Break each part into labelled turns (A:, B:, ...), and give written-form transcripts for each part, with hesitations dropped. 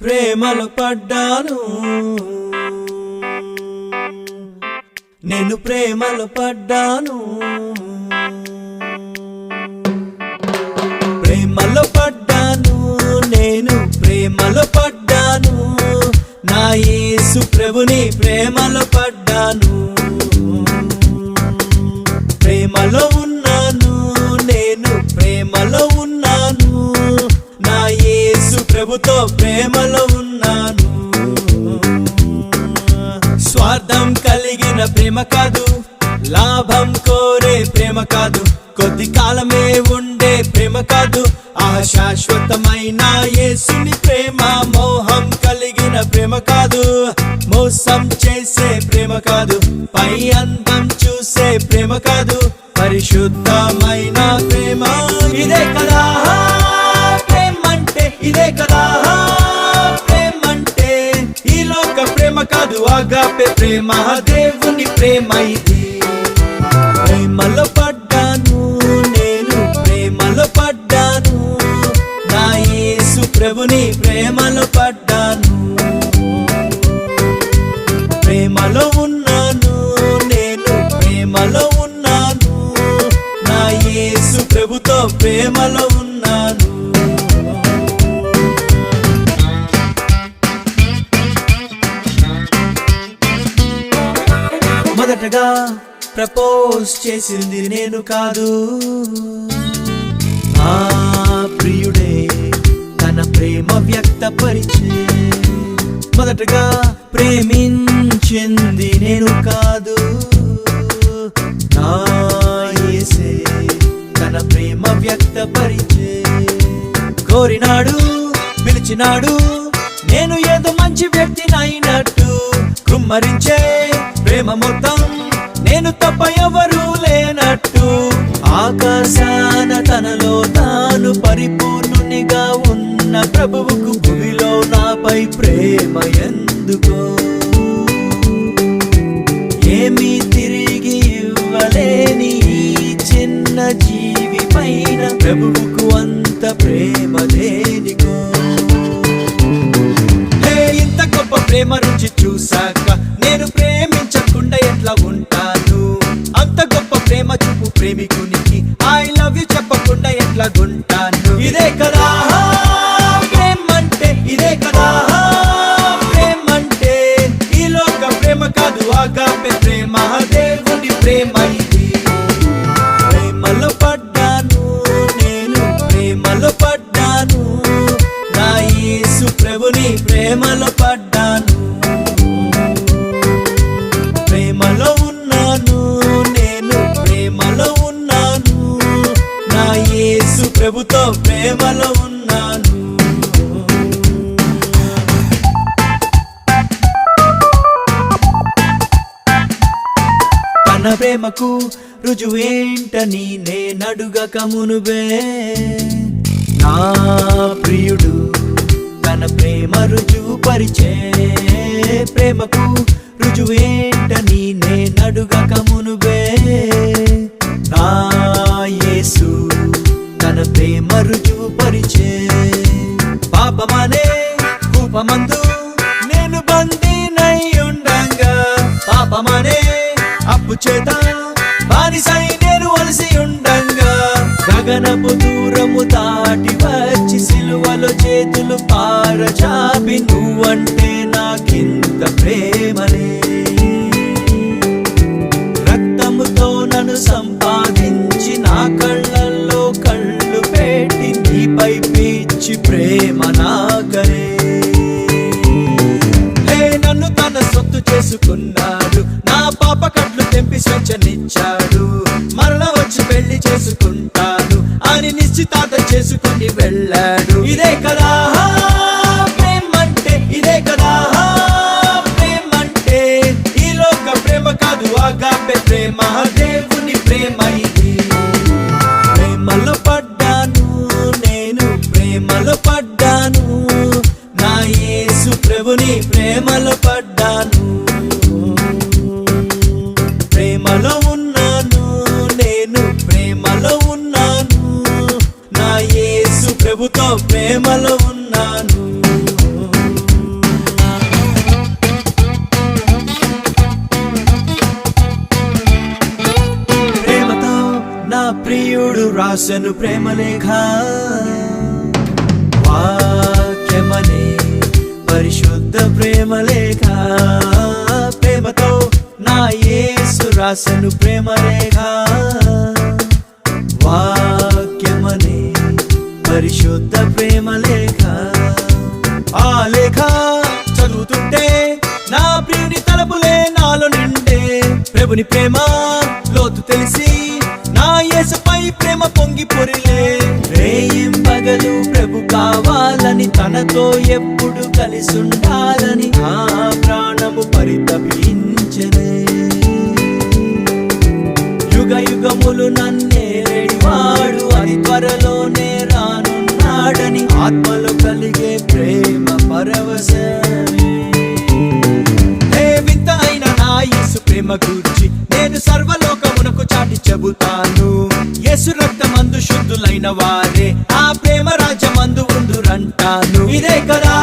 A: ప్రేమలో పడ్డాను, నేను ప్రేమలో పడ్డాను, ప్రేమలో పడ్డాను, నేను ప్రేమలో పడ్డాను, నా యేసు ప్రభుని ప్రేమలో పడ్డాను, ప్రేమలో ఉన్నాను, నేను ప్రేమలో ఉన్నాను, నా యేసు ప్రభుతో ప్రేమలో ఉన్నాను. స్వార్థం కలిగిన ప్రేమ కాదు, లాభం కోరే ప్రేమ కాదు, కొద్ది కాలమే ఉండే ప్రేమ కాదు, ఆ శాశ్వతమైన యేసుని ప్రేమ. మోహం కలిగిన ప్రేమ కాదు, మోసం చేసే ప్రేమ కాదు, పై అందం చూసే ప్రేమ కాదు, పరిశుద్ధమైన ప్రేమ. ఇదే కదా ప్రేమంటే, ఇదే కదా ప్రేమంటే. ఈ లోక ప్రేమ కాదు, ఆగాపే ప్రేమ, దేవుని ప్రేమ ఇది. ప్రేమలో పడ్డాను, నేను ప్రేమలో పడ్డాను, నా యేసు ప్రభుని ప్రేమలో పడ్డాను, ప్రేమలో ఉన్నాను, నేను ప్రేమలో ఉన్నాను, నా యేసు ప్రభుతో ప్రేమలో ఉన్నాను. మొదటగా ప్రపోజ్ చేసింది నేను కాదు, ఆ ప్రియుడే తన ప్రేమ వ్యక్తపరిచే. మొదటగా ప్రేమించింది నేను కాదు, నా యేసే తన ప్రేమ వ్యక్తపరిచే. కోరినాడు, పిలిచినాడు, నేను ఏదో మంచి వ్యక్తినైనట్టు, కుమ్మరించే ప్రేమ మొత్తం నేను తప్ప ఎవరూ లేనట్టు. ఆకాశాన తనలో తాను పరిపూర్ణునిగా ఉన్న ప్రభువుకు భూమిలో నాపై ప్రేమ ఎందుకో? ఏమీ తిరిగి ఇవ్వలేని ఈ చిన్న జీవి పైన ప్రభువుకు అంత ప్రేమ దేనికో? ఇంత గొప్ప ప్రేమ రుచి చూసాక నేను ప్రేమించకుండా ఎట్లా ఉంటాను? అంత గొప్ప ప్రేమ చూపు ప్రేమికునికి ఐ లవ్ యు చెప్పకుండా ఎట్లా ఉంటాను? ఇదే కదా ప్రేమంటే, ఇదే కదా ప్రేమంటే. ఈ లోక ప్రేమ కాదు, ఆగాపే ప్రేమ, దేవుని ప్రేమ ఇది. ప్రేమలో పడ్డాను, నేను ప్రేమలో పడ్డాను, నా యేసు ప్రభుని ప్రేమలో పడ్డాను, ప్రేమలో ఉన్నాను, నేను ప్రేమలో ఉన్నాను, నా యేసు ప్రభుతో ప్రేమలో ఉన్నాను. తన ప్రేమకు రుజువేంటని నేనడుగక మునుబే, నా ప్రియుడు తన ప్రేమ రుజువు పరిచే. ప్రేమకు రుజువేంటని నేనడుగక మునుబే, నా యేసు తన ప్రేమ రుజువు పరిచే. పాపమనే కూపమందు నేను బందీనై ఉండంగా, పాపమనే అప్పు చేత బానిసై నేను అలసి ఉండంగా, గగనపు దూరము దాటి వచ్చి సిలువలో చేతులు పారచాపి నువ్వంటే నాకింత ప్రేమనే. రక్తముతో నన్ను సంపాదించి నా కళ్ళల్లో కళ్ళు పెట్టి నీపై పిచ్చి ప్రేమ నాకనే. నన్ను తన సొత్తు చేసుకున్నాడు, నా పాప కట్లు తెంపి స్వేచ్ఛనిచ్చాడు, మరల వచ్చి పెళ్లి చేసుకుంటాను అని నిశ్చితార్థం చేసుకుని వెళ్ళాడు. ఇదే కదా ప్రేమంటే, ఇదే కదా ప్రేమంటే. ఈ లోక ప్రేమ కాదు, ఆగాపే ప్రేమ, దేవుని ప్రేమ ఇది. ప్రేమలో పడ్డాను, నేను ప్రేమలో పడ్డాను, నా యేసు ప్రభుని ప్రేమలో పడ్డాను, ప్రేమలో ఉన్నాను, నేను ప్రేమలో ఉన్నాను, నా యేసు ప్రభుతో ప్రేమలో ఉన్నాను. రాసెను ప్రేమలేఖ వాక్యమనే పరిశుద్ధ ప్రేమలేఖ ప్రేమతో నా యేసు రాసెను ప్రేమలేఖ వాక్యమనే పరిశుద్ధ ప్రేమలేఖ ఆ లేఖ చదువుతుంటే నా ప్రియుని తలపులే నాలో నిండే ప్రభుని ప్రేమ లోతు తెలిసి నా యేసుపై ప్రేమ పొంగి పొరిలే రేయింబగలు ప్రభు కావాలని తనతో ఎప్పుడు కలిసి ఉండాలని ఆ ప్రాణము పరితపించనే యుగ యుగములు నన్నేలేవాడు అది త్వరలోనే రానున్నాడని ఆత్మలో కలిగే ప్రేమ పరవశమే వింత అయిన నా యేసు ప్రేమ గూర్చి నేను సర్వలోకమునకు చాటి చెబుతాను యేసు రక్తమందు శుద్ధులైన వారే ఆ ప్రేమ రాజ్యమందు ఉందురంటాను ఇదే కదా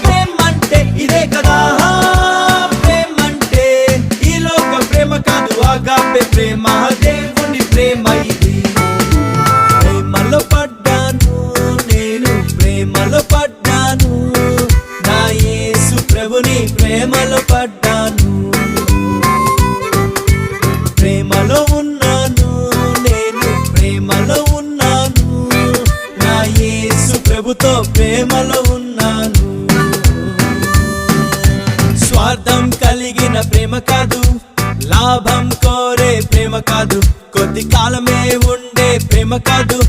A: ప్రేమంటే ఇదే కదా ప్రేమంటే ఈ లోక ప్రేమ కాదు ఆగాపే ప్రేమ దేవుని ప్రేమ ఇది ప్రేమలో పడ్డాను నేను ప్రేమలో పడ్డాను నా యేసు ప్రభుని ప్రేమలో పడ్డాను ప్రేమలో ఉన్నాను నేను ప్రేమలో ఉన్నాను నా యేసు ప్రభుతో ప్రేమలో ఉన్నాను స్వార్థం కలిగిన ప్రేమ కాదు లాభం కోరే ప్రేమ కాదు కొద్ది కాలమే ఉండే ప్రేమ కాదు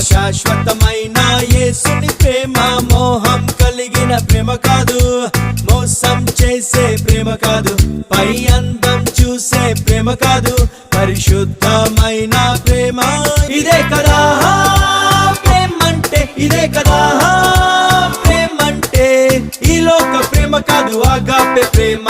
A: శాశ్వతమైన యేసుని ప్రేమ మోహం కలిగిన ప్రేమ కాదు మోసం చేసే ప్రేమ కాదు పై అందం చూసే ప్రేమ కాదు పరిశుద్ధమైన ప్రేమ ఇదే కదా ప్రేమంటే ఇదే కదా ప్రేమంటే ఈ లోక ప్రేమ కాదు ఆగాపే ప్రేమ